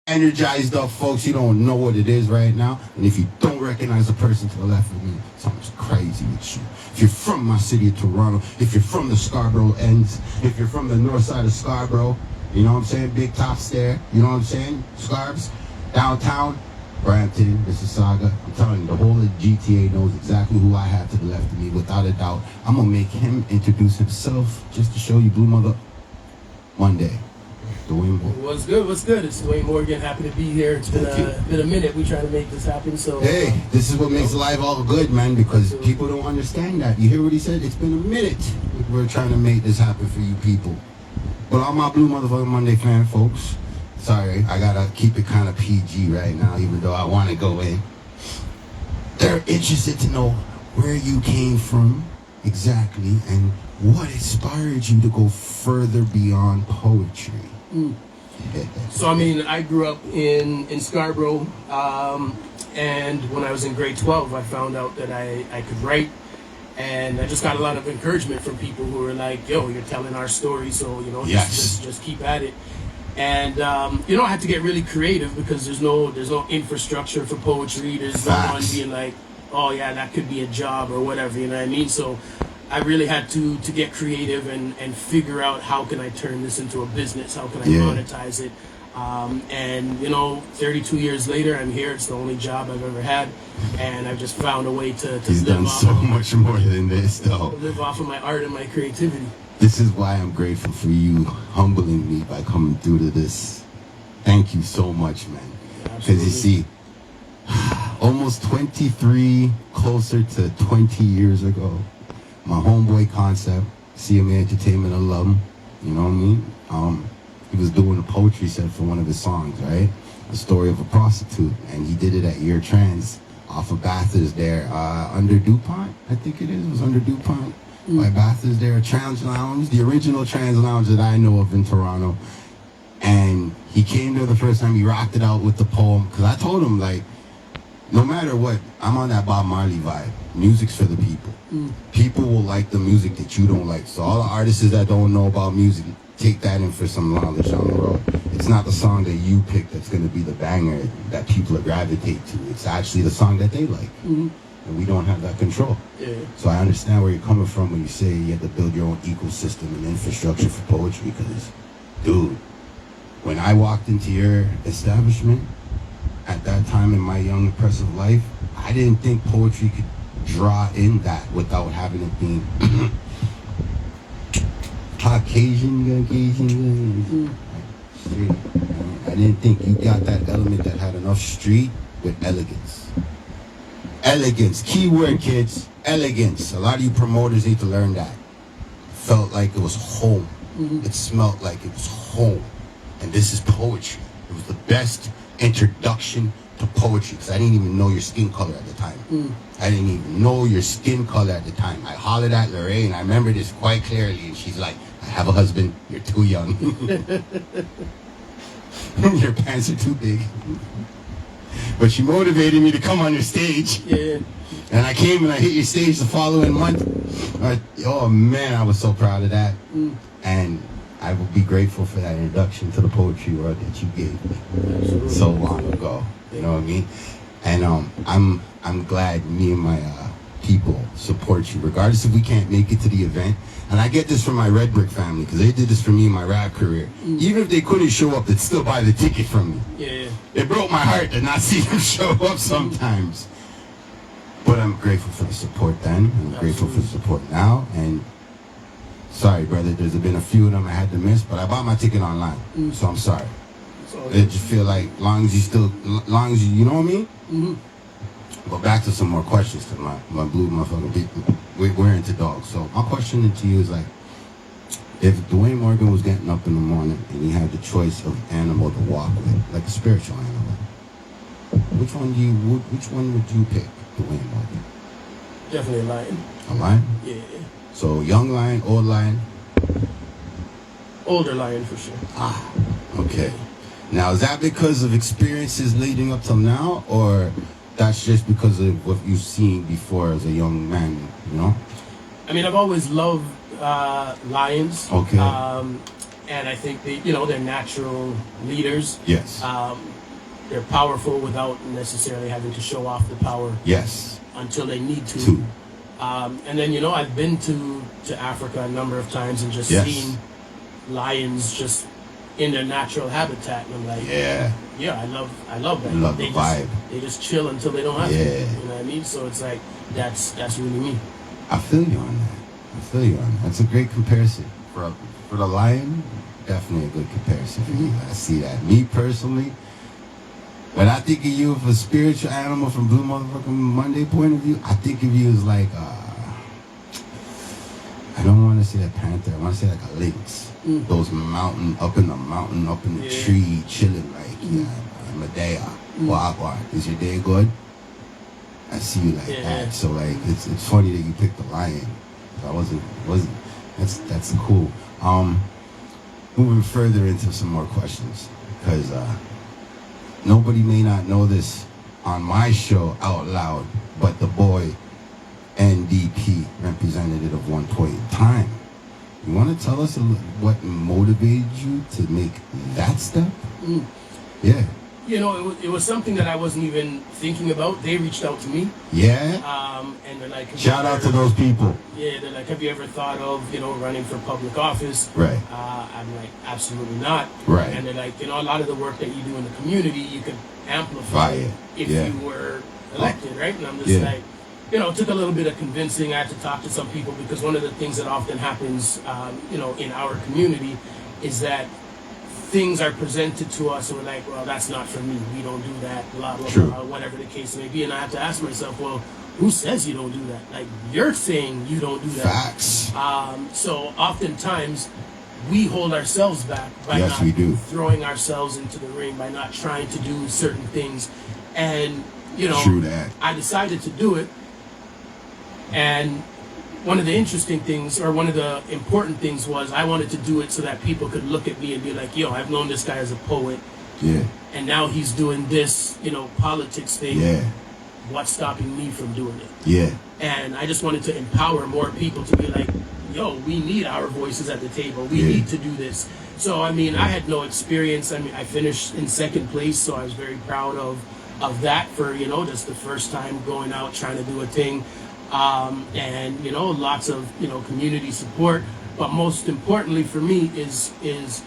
energized up folks. You don't know what it is right now. And if you don't recognize the person to the left of me, something's crazy with you. If you're from my city of Toronto, if you're from the Scarborough ends, if you're from the north side of Scarborough, you know what I'm saying? Big Tops there, you know what I'm saying? Scarbs, downtown, Brampton, Mississauga. I'm telling you, the whole of GTA knows exactly who I have to the left of me, without a doubt. I'm going to make him introduce himself just to show you Blue Mother one day. Dwayne Morgan. What's good? What's good? It's Dwayne Morgan. Happy to be here. It's been a minute. We try to make this happen. So hey, this is what makes life all good, man, because people don't understand that. You hear what he said? It's been a minute. We're trying to make this happen for you people. But all my Blue Motherfucking Monday fan folks, sorry, I gotta keep it kind of PG right now, even though I want to go in. They're interested to know where you came from exactly and what inspired you to go further beyond poetry. So, I mean, I grew up in Scarborough, and when I was in grade 12, I found out that I could write, and I just got a lot of encouragement from people who were like, yo, you're telling our story, so, you know, just keep at it. And, you know, I had to get really creative because there's no infrastructure for poetry. There's no one being like, oh, yeah, that could be a job or whatever, you know what I mean? So I really had to get creative and figure out how can I turn this into a business? How can I monetize it? And, you know, 32 years later, I'm here. It's the only job I've ever had. And I've just found a way to He's live done off so much more than this, though. Live off of my art and my creativity. This is why I'm grateful for you humbling me by coming through to this. Thank you so much, man. Because you see, almost 23, closer to 20 years ago, my homeboy Concept, CMA Entertainment alum, you know what I mean? He was doing a poetry set for one of his songs, right? The story of a prostitute, and he did it at Year Trans off of Bathurst there, under DuPont, I think it is. It was under DuPont. By Bathurst there, a trans lounge, the original trans lounge that I know of in Toronto. And he came there the first time, he rocked it out with the poem, because I told him, like, no matter what, I'm on that Bob Marley vibe. Music's for the people. People will like the music that you don't like. So all the artists that don't know about music, take that in for some knowledge on the road. It's not the song that you pick that's going to be the banger that people gravitate to. It's actually the song that they like. And we don't have that control. So I understand where you're coming from when you say you have to build your own ecosystem and infrastructure for poetry, because, dude, when I walked into your establishment at that time in my young, impressive life, I didn't think poetry could draw in that without having it being Caucasian. I didn't think you got that element that had enough street with elegance. Elegance, keyword, kids, elegance. A lot of you promoters need to learn that. Felt like it was home. It smelled like it was home. And this is poetry. It was the best introduction to poetry, because I didn't even know your skin color at the time. I didn't even know your skin color at the time. I hollered at Lorraine, I remember this quite clearly, and she's like, I have a husband, you're too young. Your pants are too big. But she motivated me to come on your stage. And I came and I hit your stage the following month. Oh man, I was so proud of that. And I will be grateful for that introduction to the poetry world that you gave me so long ago. You know what I mean? And I'm glad me and my people support you, regardless if we can't make it to the event. And I get this from my Red Brick family, because they did this for me in my rap career. Even if they couldn't show up, they'd still buy the ticket from me. It broke my heart to not see them show up sometimes. But I'm grateful for the support then. I'm grateful for the support now. And sorry, brother, there's been a few of them I had to miss, but I bought my ticket online. So I'm sorry. I just feel like, long as you know what I mean? Go back to some more questions, because my blue motherfucking people, we're into dogs. So my question to you is, like, if Dwayne Morgan was getting up in the morning and he had the choice of animal to walk with, like a spiritual animal, which one would you pick, Dwayne Morgan? Definitely a lion. A lion? Yeah. So young lion, old lion? Older lion for sure. Ah, okay. Now, is that because of experiences leading up till now, or that's just because of what you've seen before as a young man, you know? I mean, I've always loved lions. Okay. and I think they're natural leaders. Yes. They're powerful without necessarily having to show off the power. Yes. Until they need to. And then I've been to Africa a number of times and just seen lions just in their natural habitat, and I'm like, yeah, I love that. Love the vibe. They just chill until they don't have to. You know what I mean? So it's like that's really me. I feel you on that. That's a great comparison for the lion. Definitely a good comparison for you. I see that. Me personally, when I think of you as a spiritual animal from Blue Motherfucking Monday point of view, I think of you as like I don't want to say a panther. I want to say like a lynx. Those up in the tree, chilling like Medea. Well, is your day good? I see you like that. So like it's funny that you picked the lion. I wasn't. That's cool. Moving further into some more questions, because nobody may not know this on my show out loud, but the boy NDP representative of one point in time. You want to tell us what motivated you to make that step? Yeah. It was something that I wasn't even thinking about. They reached out to me. Yeah. And they're like, shout out to those people. Yeah, they're like, have you ever thought of, running for public office? Right. I'm like, absolutely not. Right. And they're like, a lot of the work that you do in the community, you could amplify it if you were elected, right? And I'm just like, it took a little bit of convincing. I had to talk to some people, because one of the things that often happens, in our community is that things are presented to us and we're like, well, that's not for me. We don't do that, blah, blah, blah, whatever the case may be. And I have to ask myself, well, who says you don't do that? Like, you're saying you don't do that. Facts. So oftentimes we hold ourselves back by not throwing ourselves into the ring, by not trying to do certain things. And, True that. I decided to do it. And one of the interesting things, or one of the important things, was I wanted to do it so that people could look at me and be like, yo, I've known this guy as a poet. Yeah. And now he's doing this, politics thing. Yeah. What's stopping me from doing it? Yeah. And I just wanted to empower more people to be like, yo, we need our voices at the table. We need to do this. So, I had no experience. I finished in second place, so I was very proud of that for, just the first time going out trying to do a thing. And lots of community support, but most importantly for me is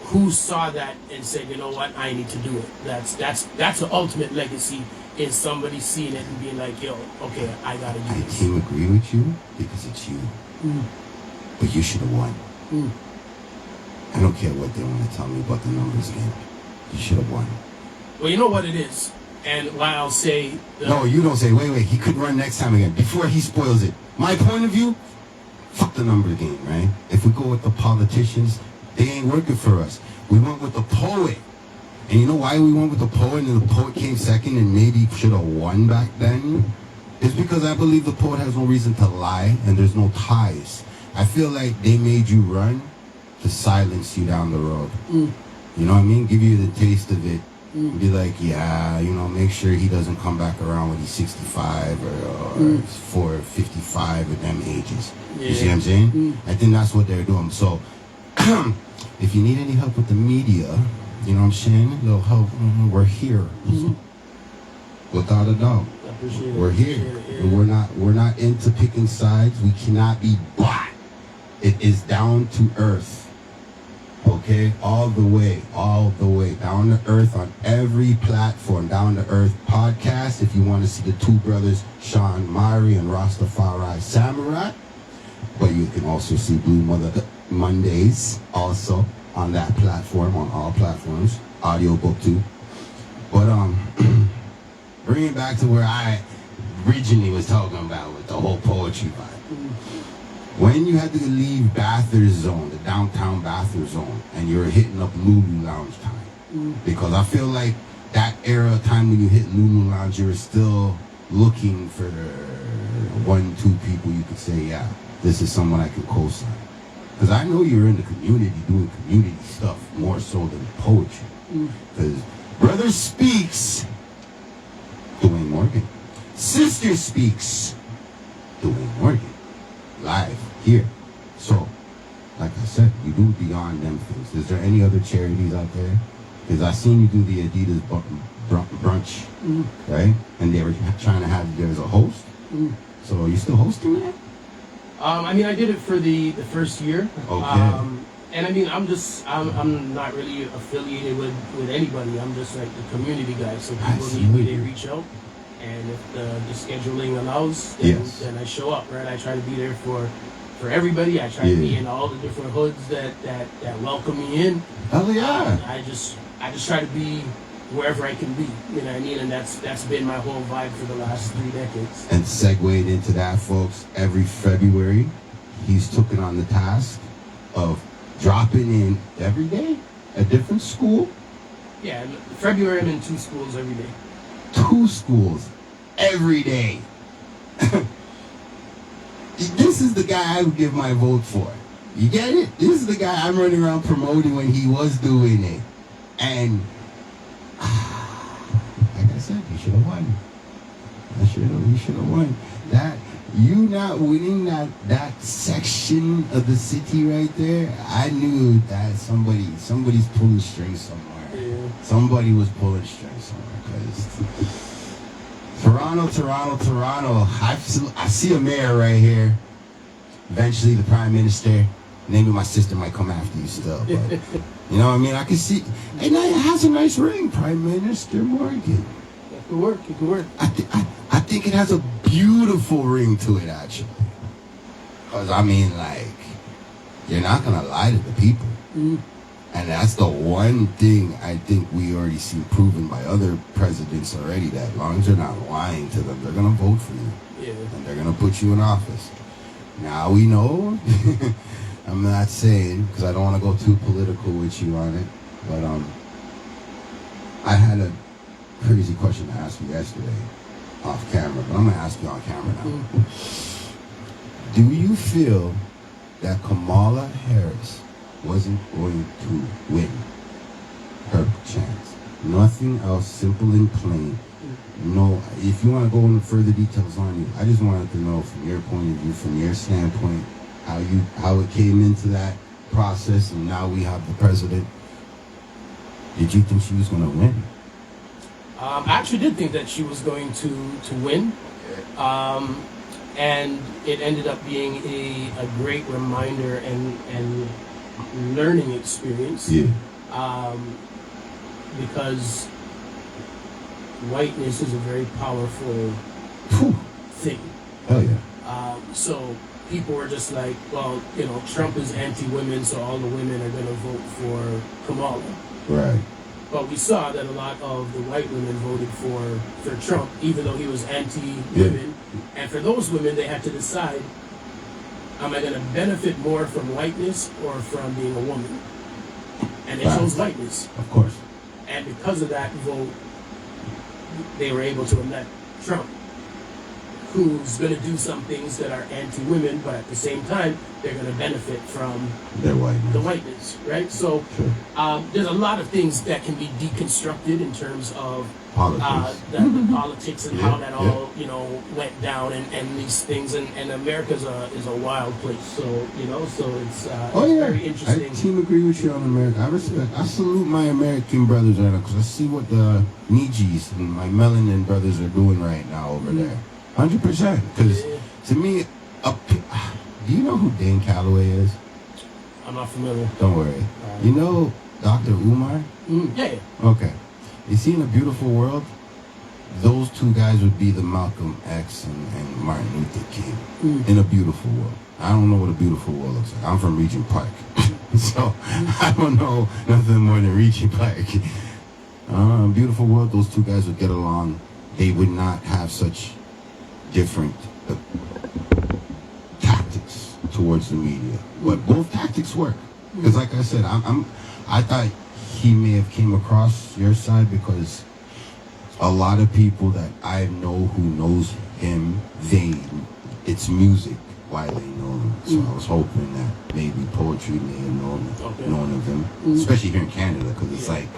who saw that and said, you know what, I need to do it. That's the ultimate legacy, is somebody seeing it and being like, yo, okay, I gotta do this. I team agree with you because it's you, but you should have won. I don't care what they want to tell me about the numbers game. You should have won. Well, you know what it is. And while I'll say... No, you don't say, wait, he could run next time again, before he spoils it. My point of view, fuck the number game, right? If we go with the politicians, they ain't working for us. We went with the poet. And you know why we went with the poet and the poet came second and maybe should have won back then? It's because I believe the poet has no reason to lie and there's no ties. I feel like they made you run to silence you down the road. You know what I mean? Give you the taste of it. Be like, make sure he doesn't come back around when he's 65 or 55 at them ages. You see what I'm saying? I think that's what they're doing. So, if you need any help with the media, you know what I'm saying? A little help. We're here. Without a doubt. We're here. We're not into picking sides. We cannot be bought. It is down to earth. Okay, all the way, down to earth on every platform, down to earth podcast. If you want to see the two brothers, Sean Mari and Rastafari Samurai, but you can also see Blue Mother Mondays also on that platform, on all platforms, audiobook too. But bringing it back to where I originally was talking about with the whole poetry vibe. When you had to leave Bathurst Zone, the downtown Bathurst Zone, and you're hitting up Lulu Lounge time, because I feel like that era of time when you hit Lulu Lounge, you were still looking for 1-2 people you could say, yeah, this is someone I can co-sign. Because I know you're in the community doing community stuff more so than poetry. Because Brother Speaks, Dwayne Morgan. Sister Speaks, Dwayne Morgan. Live here. So, like I said, said, you do beyond them things. Is there any other charities out there? Because I seen you do the Adidas brunch, right? And they were trying to have you there as a host. So are you still hosting that? I mean, I did it for the first year. Okay. And I mean, I'm not really affiliated with anybody. I'm just like the community guy. So people need me, they reach out. And if the scheduling allows, then I show up, right? I try to be there for everybody. I try to be in all the different hoods that welcome me in. Hell yeah. I just try to be wherever I can be, you know what I mean? And that's been my whole vibe for the last 3 decades. And segued into that, folks, every February, he's taken on the task of dropping in every day, a different school. Yeah, in February I'm in 2 schools every day. 2 schools every day. This is the guy I would give my vote for. You get it? This is the guy I'm running around promoting when he was doing it. And like I said, he should have won. He should have won. That you not winning that section of the city right there, I knew that somebody's pulling strings somewhere. Yeah. Somebody was pulling strings somewhere, because Toronto. I see a mayor right here. Eventually, the prime minister. Maybe my sister might come after you still, but you know what I mean? I can see, and it has a nice ring, Prime Minister Morgan. It could work. It could work. I think it has a beautiful ring to it, actually. Because, I mean, like, you're not going to lie to the people. And that's the one thing I think we already see proven by other presidents already, that as long as you're not lying to them, they're going to vote for you. Yeah. And they're going to put you in office. Now we know, I'm not saying, because I don't want to go too political with you on it, but I had a crazy question to ask you yesterday off camera, but I'm going to ask you on camera now. Do you feel that Kamala Harris wasn't going to win her chance? Nothing else, simple and plain. No, if you want to go into further details on it, I just wanted to know from your point of view, from your standpoint, how it came into that process, and now we have the president. Did you think she was going to win? I actually did think that she was going to win. And it ended up being a great reminder and learning experience. Yeah. Because whiteness is a very powerful thing. Hell yeah. So people were just like, well, you know, Trump is anti-women, so all the women are going to vote for Kamala. Right. But we saw that a lot of the white women voted for Trump, even though he was anti-women. Yeah. And for those women, they had to decide, am I going to benefit more from whiteness or from being a woman? And they chose whiteness. Of course. And because of that vote, they were able to elect Trump, who's going to do some things that are anti-women, but at the same time, they're going to benefit from the whiteness, right? So there's a lot of things that can be deconstructed in terms of the politics and how that all, you know, went down and these things. And America is a wild place. So, you know, so it's very interesting. I team agree with you on America. I salute my American brothers right now, because I see what the Nijis and my melanin brothers are doing right now over there. 100%. Because to me, do you know who Dane Calloway is? I'm not familiar. Don't worry. You know Dr. Umar? Yeah. Okay. You see, in A Beautiful World, those two guys would be the Malcolm X and Martin Luther King. In A Beautiful World. I don't know what A Beautiful World looks like. I'm from Regent Park. So I don't know nothing more than Regent Park. Beautiful World, those two guys would get along. They would not have such different tactics towards the media, but both tactics work. Because, like I said, I thought he may have came across your side, because a lot of people that I know who knows him, it's music why they know him. So I was hoping that maybe poetry may have known of him, especially here in Canada, because it's like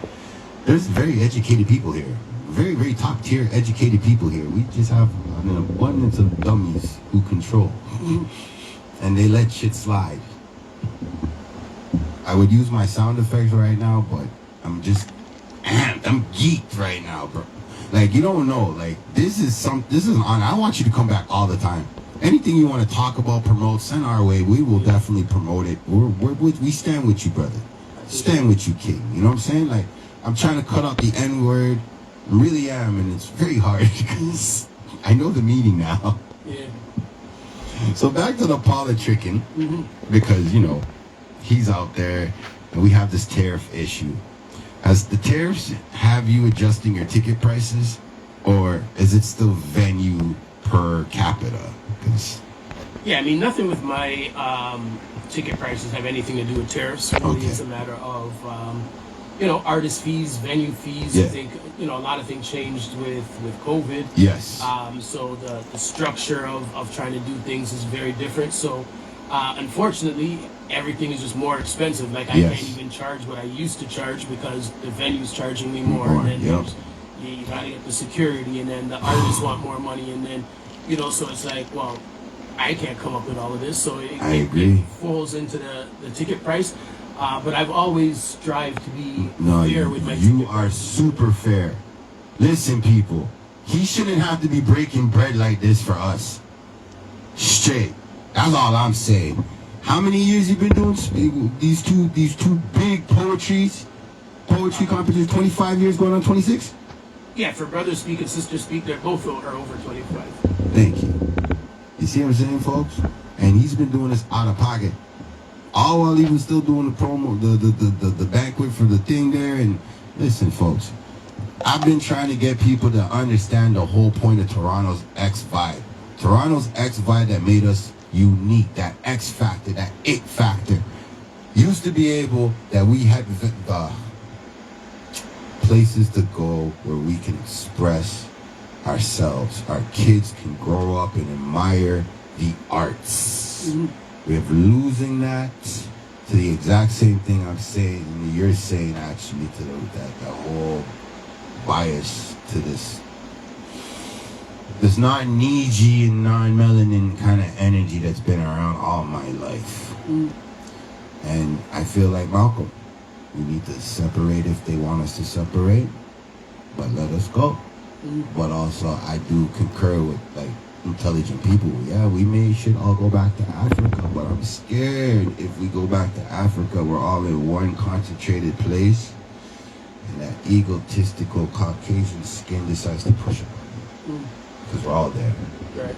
there's very educated people here. Very, very top tier educated people here. We just have an abundance of dummies who control. And they let shit slide. I would use my sound effects right now, but I'm just amped. I'm geeked right now, bro. Like, you don't know. Like, this is an honor. I want you to come back all the time. Anything you want to talk about, promote, send our way. We will definitely promote it. We stand with you, brother. Stand with you, king. You know what I'm saying? Like, I'm trying to cut out the N-word. I really am, and it's very hard because I know the meaning now. Yeah. So back to the politicking, because, you know, he's out there, and we have this tariff issue. Has the tariffs have you adjusting your ticket prices, or is it still venue per capita? 'Cause Yeah, I mean, nothing with my ticket prices have anything to do with tariffs. Really, Okay. it's a matter of, you know, artist fees, venue fees. Yeah. I think, you know, a lot of things changed with COVID. yes. So the structure of trying to do things is very different. So, unfortunately, everything is just more expensive. Like, I Yes. can't even charge what I used to charge because the venue's charging me more. More, And then yep. you gotta get the security, and then the artists want more money, and then, you know, so it's like, well, I can't come up with all of this, so I agree. it falls into the ticket price. But I've always strived to be No, fair with my you ticket are prices. super fair. Listen, people, he shouldn't have to be breaking bread like this for us. Straight. That's all I'm saying. How many years you been doing these two big poetry competitions? 25 years, going on 26. Yeah, for Brothers Speak and Sisters Speak, they're both are over 25. Thank you. You see what I'm saying, folks? And he's been doing this out of pocket. All while he was still doing the promo, the banquet for the thing there. And listen, folks, I've been trying to get people to understand the whole point of Toronto's X vibe. Toronto's X vibe that made us unique, that X factor, that it factor. Used to be able that we had places to go where we can express ourselves. Our kids can grow up and admire the arts. We're losing that to the exact same thing I'm saying, and you're saying actually to that whole bias to this non-Nietzsche and non-melanin kind of energy that's been around all my life. And I feel like Malcolm, we need to separate if they want us to separate, but let us go. But also, I do concur with, like, intelligent people. Yeah, we should all go back to Africa, but I'm scared if we go back to Africa, we're all in one concentrated place, and that egotistical Caucasian skin decides to push it. Because we're all there. Right.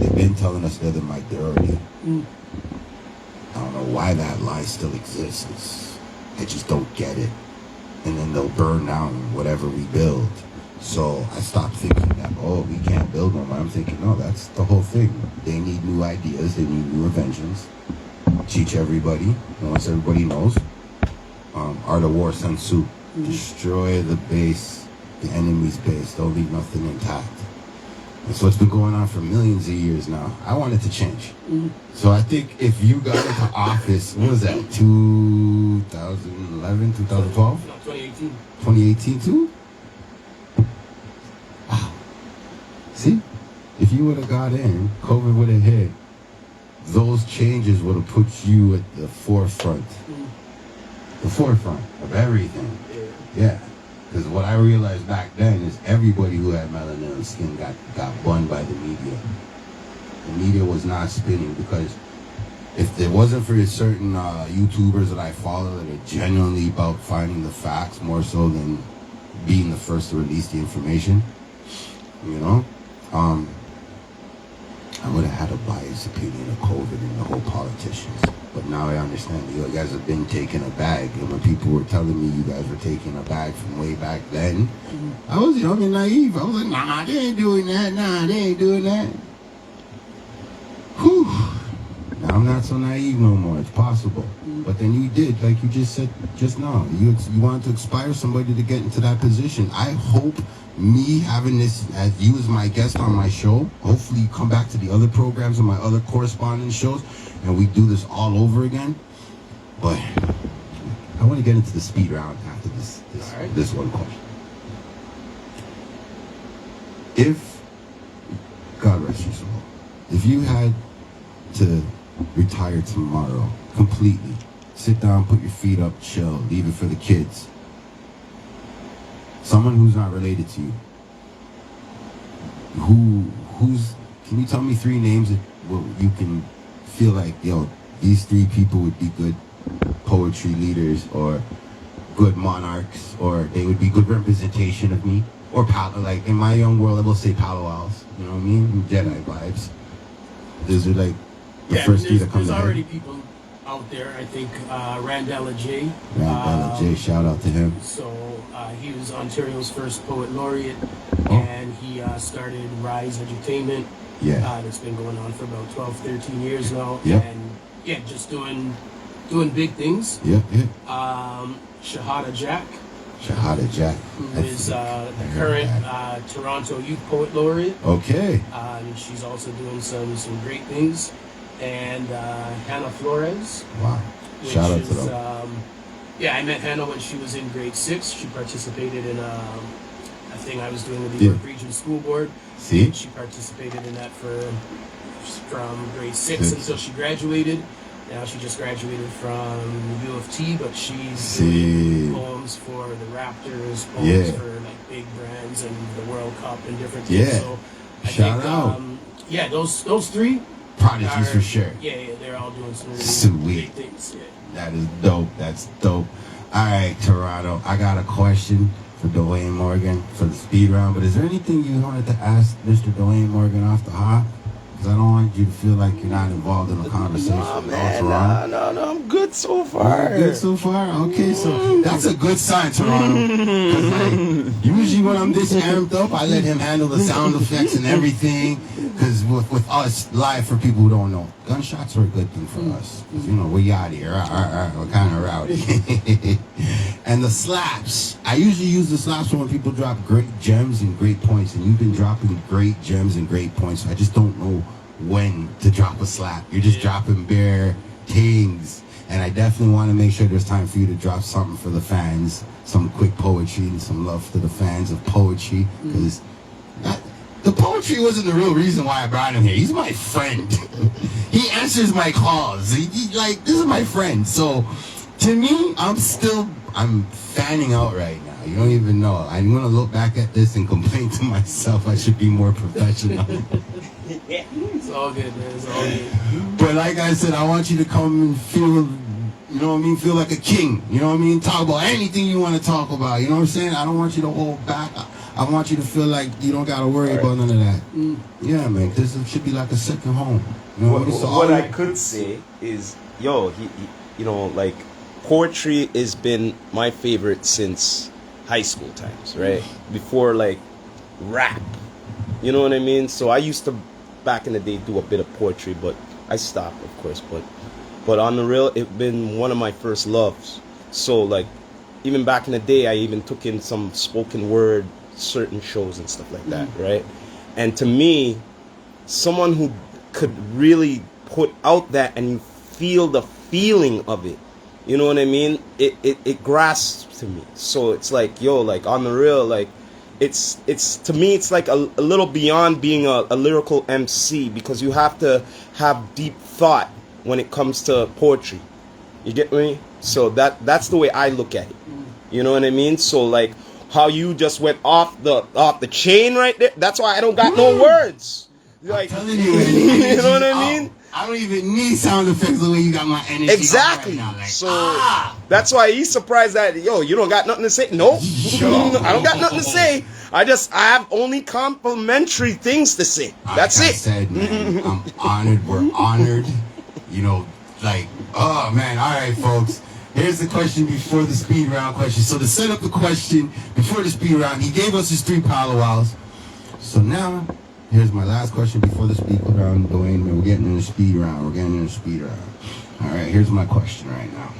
They've been telling us they're the minority. I don't know why that lie still exists. I just don't get it. And then they'll burn down whatever we build. So I stopped thinking that, oh, we can't build no more. I'm thinking, no, that's the whole thing. They need new ideas. They need new inventions. Teach everybody. And once everybody knows, Art of War, Sun Tzu. Destroy the base, the enemy's base. Don't leave nothing intact. That's what's been going on for millions of years now. I want it to change. So I think if you got into office, what was that, 2011, 2012? No, 2018. 2018 too? Wow. See? If you would have got in, COVID would have hit, those changes would have put you at the forefront. The forefront of everything. Yeah. Because what I realized back then is everybody who had melanin skin got burned by the media. The media was not spinning, because if it wasn't for certain YouTubers that I follow that are genuinely about finding the facts more so than being the first to release the information, you know, I would have had a biased opinion of COVID and the whole politicians. But now I understand you guys have been taking a bag, and when people were telling me you guys were taking a bag from way back then, I was, naive. I was like, nah, they ain't doing that. Nah, they ain't doing that. Whew. Now I'm not so naive no more. It's possible. But then you did, like you just said just now. You wanted to inspire somebody to get into that position. I hope me having this as you as my guest on my show, hopefully you come back to the other programs and my other correspondent shows, and we do this all over again. But I want to get into the speed round after this right. This one question. If, God rest your soul, if you had to retire tomorrow completely, sit down, put your feet up, chill, leave it for the kids. Someone who's not related to you. Who's? Can you tell me 3 names that you can feel like, yo, these 3 people would be good poetry leaders or good monarchs, or they would be good representation of me, or like in my young world, I will say Palo Altos. You know what I mean? Jedi vibes. Those are like the first 3 that come to There's mind. already people out there. I think Randella J. Randella J. Shout out to him. So he was Ontario's first poet laureate, Oh. and he started Rise Edutainment. Yeah. That's been going on for about 12, 13 years now. Yep. And yeah, just doing big things. Yep. Shahada Jack, Shahada Jack. who is the current Toronto Youth Poet Laureate. Okay. And she's also doing some great things. And Hannah Flores. Wow. Which Shout out is, to them. Yeah, I met Hannah when she was in grade 6. She participated in a thing I was doing with the York Region School Board. See? And she participated in that from grade 6 until she graduated. Now she just graduated from U of T, but she's doing poems for the Raptors, poems for like big brands and the World Cup and different things. Yeah. So I Shout think, out. Yeah, those 3 Prodigies for sure. Yeah, they're all doing some really Sweet. big things. Yeah. That is dope. That's dope. All right, Toronto. I got a question for Dwayne Morgan for the speed round. But is there anything you wanted to ask Mr. Dwayne Morgan off the hop? Because I don't want you to feel like you're not involved in a conversation. No, with man, Toronto. no, I'm good so far. Good so far? Okay, so that's a good sign, Toronto. 'Cause, like, usually when I'm this amped up, I let him handle the sound effects and everything. Because with us, live for people who don't know, gunshots are a good thing for us. 'Cause, you know, we out here. We're kind of rowdy. And the slaps. I usually use the slaps for when people drop great gems and great points. And you've been dropping great gems and great points. So I just don't know when to drop a slap. You're just dropping bare things. And I definitely want to make sure there's time for you to drop something for the fans. Some quick poetry and some love to the fans of poetry. Because the poetry wasn't the real reason why I brought him here. He's my friend. He answers my calls. He like, this is my friend. So to me, I'm fanning out right now. You don't even know. I'm going to look back at this and complain to myself I should be more professional. It's all good, man. It's all good. But like I said, I want you to come and feel, you know what I mean? Feel like a king. You know what I mean? Talk about anything you want to talk about. You know what I'm saying? I don't want you to hold back. I want you to feel like you don't got to worry about none of that. Yeah, man. This should be like a second home. You know what I mean? So what I could say is, yo, he you know, like, poetry has been my favorite since high school times, right? Before, like, rap. You know what I mean? So I used to, back in the day, do a bit of poetry, but I stopped, of course. But on the real, it's been one of my first loves. So, like, even back in the day, I even took in some spoken word, certain shows and stuff like that, right? And to me, someone who could really put out that and you feel the feeling of it, you know what I mean? It grasps to me. So it's like, yo, like, on the real, like, it's to me, it's like a little beyond being a lyrical MC, because you have to have deep thought when it comes to poetry. You get me? So that's the way I look at it. You know what I mean? So, like, how you just went off the chain right there, that's why I don't got no words. Like, I'm telling you, you know what I mean? I don't even need sound effects the way you got my energy. Exactly. Right now. Like, So that's why he's surprised that, yo, you don't got nothing to say. Nope. I don't got nothing to say. I have only complimentary things to say. That's like it. I said, man, I'm honored. We're honored. You know, like, oh man. All right, folks. Here's the question before the speed round question. So to set up the question before the speed round, he gave us his 3 powwows. So now, here's my last question before the speed round, Dwayne. We're getting in the speed round. All right, here's my question right now.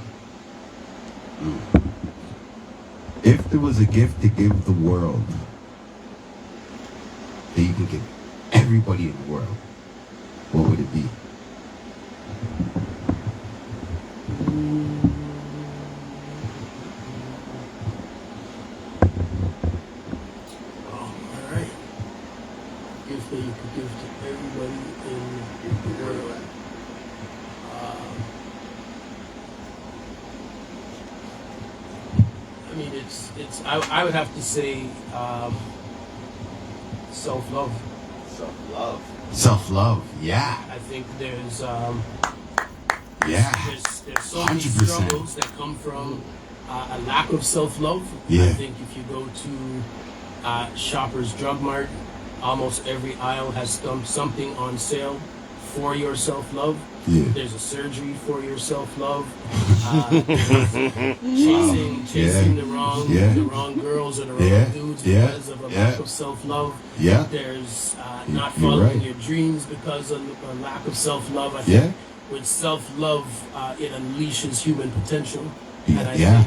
If there was a gift to give the world, that you can give everybody in the world, what would it be? All right. Gift that you could give to everybody in the world. it's I would have to say self-love. Self-love. Self-love, yeah. I think there's Yeah. there's so many 100%. struggles that come from a lack of self-love. Yeah. I think if you go to Shoppers Drug Mart, almost every aisle has something on sale for your self-love. Yeah. There's a surgery for your self-love. Chasing the wrong girls or the wrong dudes because of a lack of self-love. Yeah. There's You're not following right. your dreams because of a lack of self-love. I think with self-love, it unleashes human potential. And I think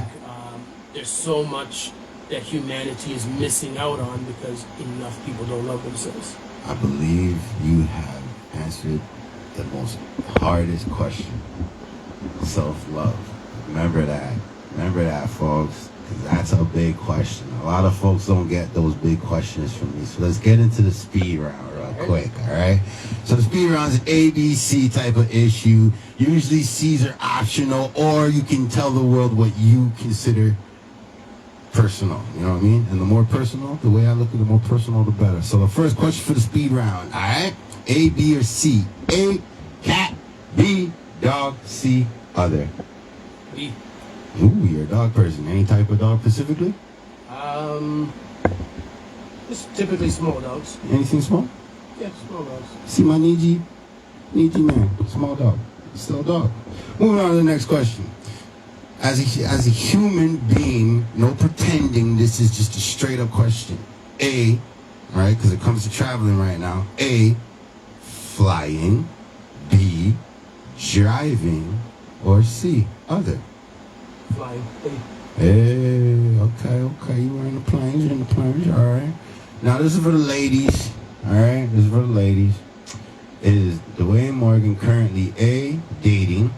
there's so much that humanity is missing out on because enough people don't love themselves. I believe you have answered the most hardest question. Self-love. Remember that, folks, because that's a big question. A lot of folks don't get those big questions from me. So let's get into the speed round real quick, all right? So the speed round is ABC type of issue. Usually C's are optional, or you can tell the world what you consider personal, you know what I mean? And the more personal, the way I look at it, the more personal, the better. So the first question for the speed round, all right? A, B, or C? A, cat. B, dog. C, other. B. Ooh, you're a dog person. Any type of dog specifically? Just typically small dogs. Anything small? Yeah, small dogs. See my Niji man, small dog. Still a dog. Moving on to the next question. As a human being, no pretending, this is just a straight up question. A, right, because it comes to traveling right now. A, flying. B, driving. Or C, other. Flying. Hey, okay, you were in the planes, all right. Now this is for the ladies, all right, this is for the ladies. Is Dwayne Morgan currently A, dating,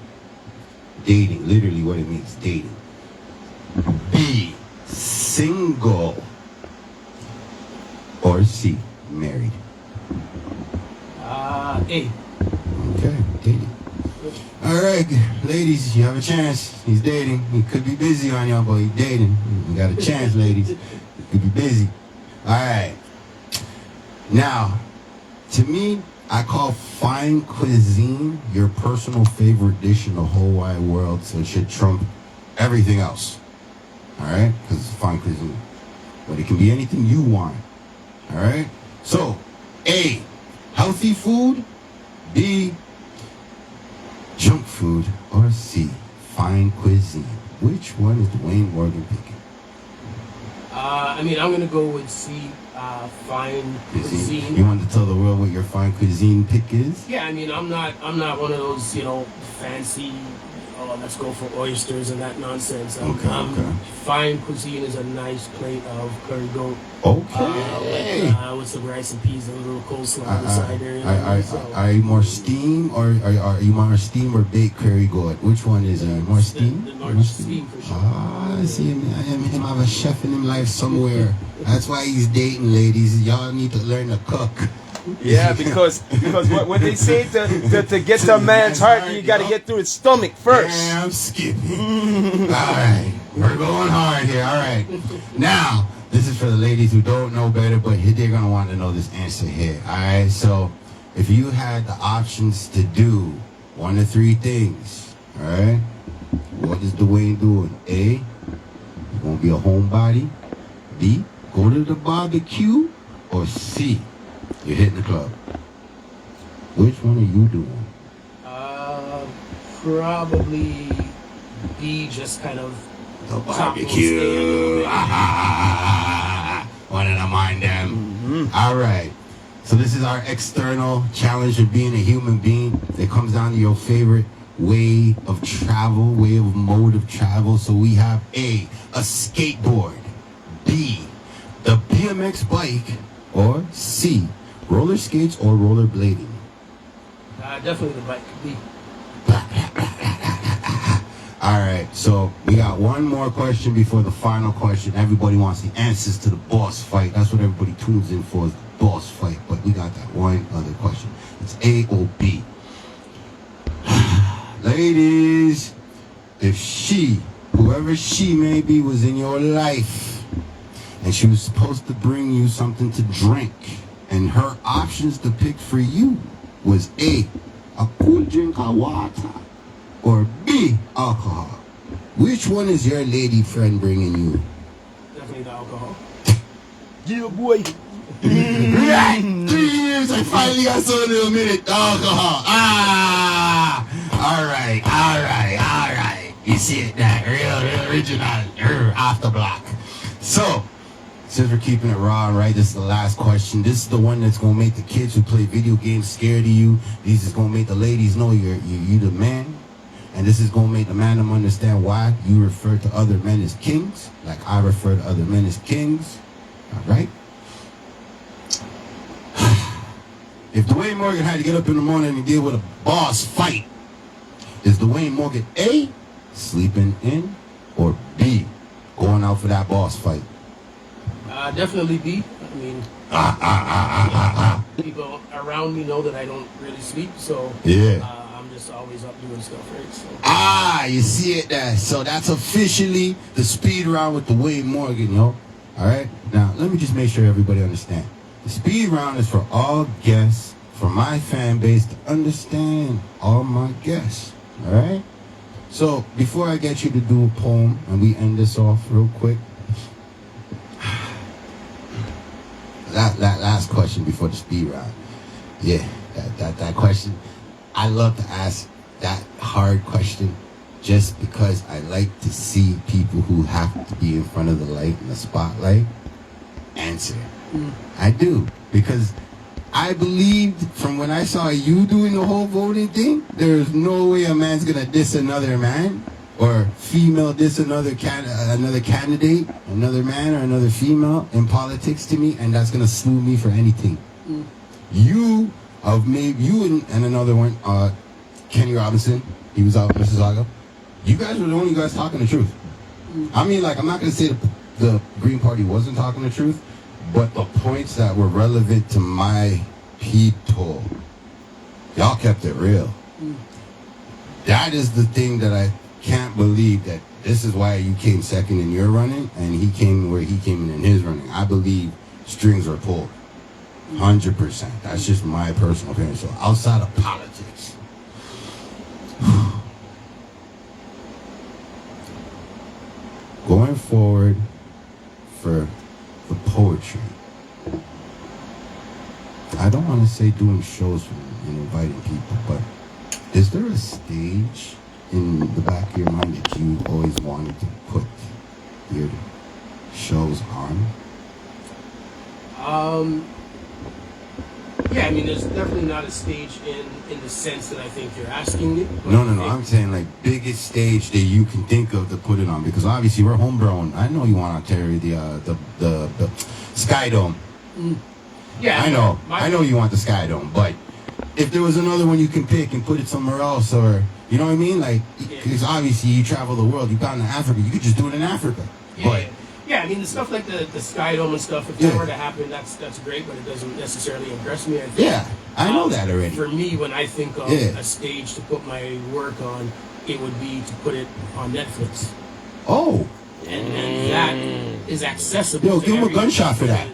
literally what it means, dating. B, single. Or C, married. A. Okay, dating. All right, ladies, you have a chance. He's dating. He could be busy on y'all, but he's dating. You got a chance, ladies. He could be busy. All right. Now, to me, I call fine cuisine your personal favorite dish in the whole wide world, so it should trump everything else. All right? Because it's fine cuisine. But it can be anything you want. All right? So, A, healthy food. B, junk food. Or C, fine cuisine. Which one is Dwayne Morgan picking? I'm going to go with C, fine cuisine. You want to tell the world what your fine cuisine pick is? Yeah, I'm not one of those, fancy, let's go for oysters and that nonsense. Okay. Fine cuisine is a nice plate of curry goat. Okay. With some rice and peas and a little coleslaw on the side there. Are you more steam or are you more steam or baked curry goat? Which one is it? More steam? The steam for sure. I see him have a chef in his life somewhere. That's why he's dating, ladies. Y'all need to learn to cook. Yeah, because what they say to get a man's heart, you got to get through his stomach first. Yeah, I'm skipping. All right, we're going hard here. All right, now this is for the ladies who don't know better, but they're gonna want to know this answer here. All right, so if you had the options to do one of three things, all right, what is Dwayne doing? A, you won't be a homebody. B, go to the barbecue. Or C, you're hitting the club. Which one are you doing? Probably B, just kind of the barbecue. Wanted to mind them. Mm-hmm. All right. So this is our external challenge of being a human being. It comes down to your favorite way of travel, mode of travel. So we have A, skateboard. B, the BMX bike. Or C, roller skates or roller blading? Definitely the bike. B. All right, so we got one more question before the final question. Everybody wants the answers to the boss fight. That's what everybody tunes in for, is the boss fight. But we got that one other question. It's A or B. Ladies, if whoever she may be, was in your life, and she was supposed to bring you something to drink. And her options to pick for you was A, a cool drink of water, or B, alcohol. Which one is your lady friend bringing you? Definitely the alcohol. Yeah, boy. Right! 3 years, I finally got so little minute. Alcohol. Alright. You see it now. Real original. Off the block. So, since we're keeping it raw, right, this is the last question. This is the one that's going to make the kids who play video games scared of you. This is going to make the ladies know you the man. And this is going to make the man understand why you refer to other men as kings, like I refer to other men as kings. All right? If Dwayne Morgan had to get up in the morning and deal with a boss fight, is Dwayne Morgan A, sleeping in, or B, going out for that boss fight? Definitely B. I mean, people around me know that I don't really sleep, so Yeah. I'm just always up doing stuff, right? So. You see it there. So that's officially the speed round with Dwayne Morgan, yo. All right? Now, let me just make sure everybody understand. The speed round is for all guests, for my fan base to understand all my guests. All right? So, before I get you to do a poem and we end this off real quick, that last question before the speed round. Yeah, that question. I love to ask that hard question just because I like to see people who have to be in front of the light and the spotlight answer. I do, because I believed from when I saw you doing the whole voting thing, there's no way a man's gonna diss another man or female diss another candidate, another man or another female in politics to me, and that's gonna sue me for anything. You and another one, Kenny Robinson, he was out in Mississauga. You guys were the only guys talking the truth. I mean, like, I'm not gonna say the Green Party wasn't talking the truth, but the points that were relevant to my people, y'all kept it real. That is the thing that I can't believe, that this is why you came second in your running and he came where he came in his running. I believe strings are pulled. 100%. That's just my personal opinion. So outside of politics, going forward for the poetry, I don't want to say doing shows and inviting people, but is there a stage in the back of your mind that you always wanted to put your shows on? Yeah, I mean, there's definitely not a stage in the sense that I think you're asking it. No. I'm saying, like, biggest stage that you can think of to put it on, because obviously we're homegrown. I know you want to carry the Sky Dome. Yeah, I know you want the Sky Dome, but if there was another one you can pick and put it somewhere else, or you know what I mean, like, because obviously you travel the world, you've gone to Africa, you could just do it in Africa. Yeah, I mean, the stuff like the Sky Dome and stuff, if that were to happen, that's great, but it doesn't necessarily impress me. I know that already. For me, when I think of a stage to put my work on, it would be to put it on Netflix. Oh. And that is accessible. Yo, give him a gunshot for that.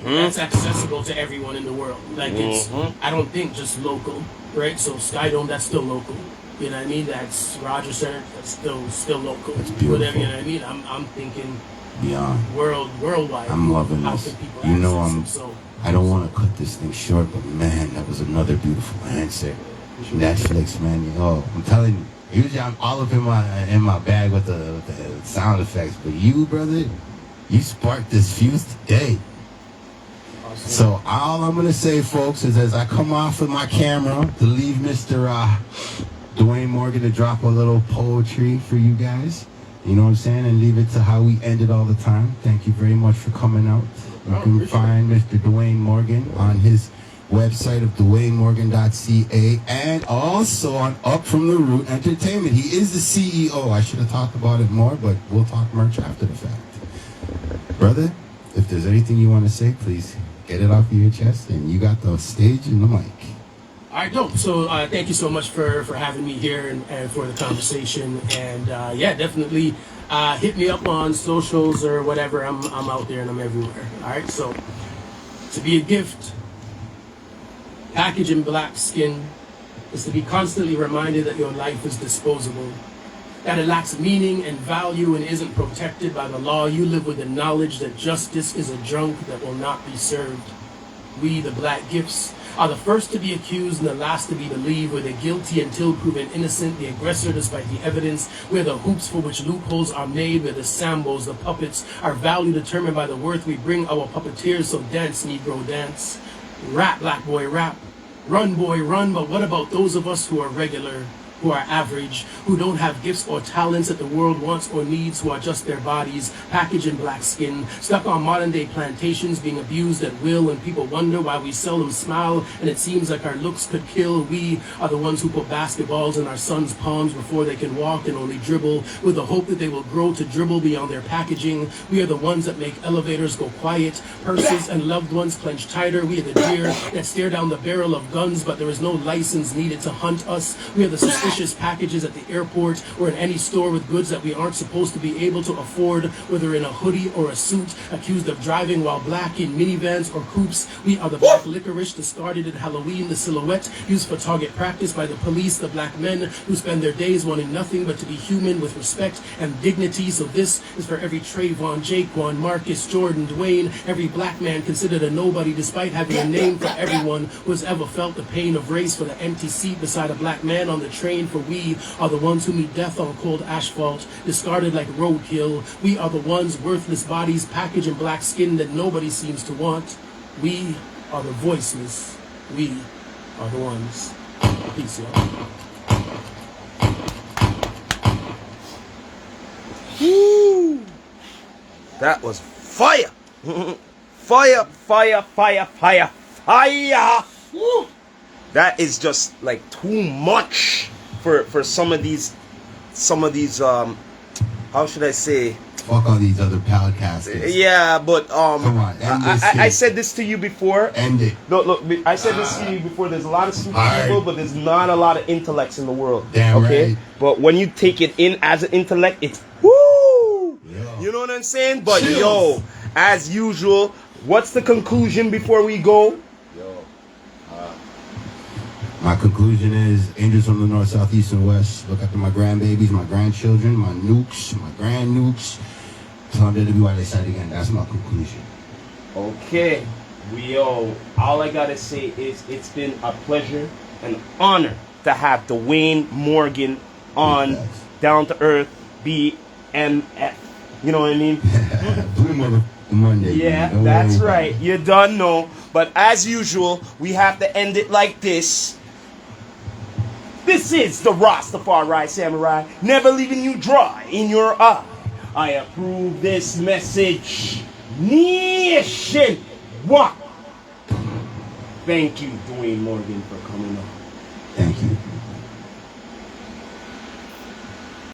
That's accessible to everyone in the world. Like, it's, I don't think just local, right? So Sky Dome, that's still local. You know what I mean? That's Rogers Center, that's still local. It's beautiful. Whatever, you know what I mean? I'm thinking beyond worldwide. I'm loving How this. can people You know, access it? I don't want to cut this thing short, but man, that was another beautiful answer. Netflix, man. Oh, I'm telling you. Usually I'm all up in my bag with the sound effects, but you, brother, you sparked this fuse today. Awesome. So all I'm gonna say, folks, is as I come off of my camera to leave Mr. Dwayne Morgan to drop a little poetry for you guys, you know what I'm saying, and leave it to how we end it all the time. Thank you very much for coming out. You can find Mr. Dwayne Morgan on his website of dwaynemorgan.ca, and also on Up From The Root Entertainment. He is the CEO. I should have talked about it more, but we'll talk merch after the fact. Brother, if there's anything you want to say, please get it off of your chest, and you got the stage and the mic. All right, dope. So thank you so much for having me here and for the conversation. And yeah, definitely hit me up on socials or whatever. I'm out there and I'm everywhere. All right. So to be a gift, packaged in black skin, is to be constantly reminded that your life is disposable, that it lacks meaning and value and isn't protected by the law. You live with the knowledge that justice is a junk that will not be served. We, the black gifts, are the first to be accused and the last to be believed. We're the guilty until proven innocent, the aggressor despite the evidence. We're the hoops for which loopholes are made. We're the sambos, the puppets, our value determined by the worth we bring our puppeteers. So dance, Negro, dance. Rap, black boy, rap. Run, boy, run. But what about those of us who are regular, who are average, who don't have gifts or talents that the world wants or needs, who are just their bodies, packaged in black skin, stuck on modern-day plantations, being abused at will, and people wonder why we seldom smile, and it seems like our looks could kill. We are the ones who put basketballs in our sons' palms before they can walk and only dribble, with the hope that they will grow to dribble beyond their packaging. We are the ones that make elevators go quiet, purses and loved ones clench tighter. We are the deer that stare down the barrel of guns, but there is no license needed to hunt us. We are the suspicious packages at the airport or in any store with goods that we aren't supposed to be able to afford, whether in a hoodie or a suit, accused of driving while black in minivans or coupes. We are the black licorice discarded at Halloween, the silhouette used for target practice by the police, the black men who spend their days wanting nothing but to be human with respect and dignity. So this is for every Trayvon, Jaquan, Marcus, Jordan, Dwayne, every black man considered a nobody despite having a name, for everyone who has ever felt the pain of race, for the empty seat beside a black man on the train. For we are the ones who meet death on cold asphalt, discarded like roadkill. We are the ones, worthless bodies, packaged in black skin that nobody seems to want. We are the voiceless. We are the ones. Peace, y'all. Woo! That was fire! Fire, fire, fire, fire, fire! Woo! That is just like too much for some of these how should I say? Fuck all these other podcasters. Yeah, but come on, end this I shit. said this to you before. End it. Look, I said this to you before. There's a lot of stupid All people, right. but there's not a lot of intellects in the world. Damn okay? right. But when you take it in as an intellect, it's woo! Yo. You know what I'm saying? But Chills. yo, as usual, what's the conclusion before we go? My conclusion is angels from the north, south, east, and west. Look after my grandbabies, my grandchildren, my nukes, my grand nukes. Tell them to be why they said again. That's my conclusion. Okay, all I gotta say is it's been a pleasure and honor to have Dwayne Morgan on Yes. Down to Earth BMF. You know what I mean? Blue Mother Monday. Yeah, Don't that's worry right. about it. You done know. But as usual, we have to end it like this. This is the Rastafari Samurai, never leaving you dry in your eye. I approve this message. Nation one. Thank you, Dwayne Morgan, for coming on. Thank you.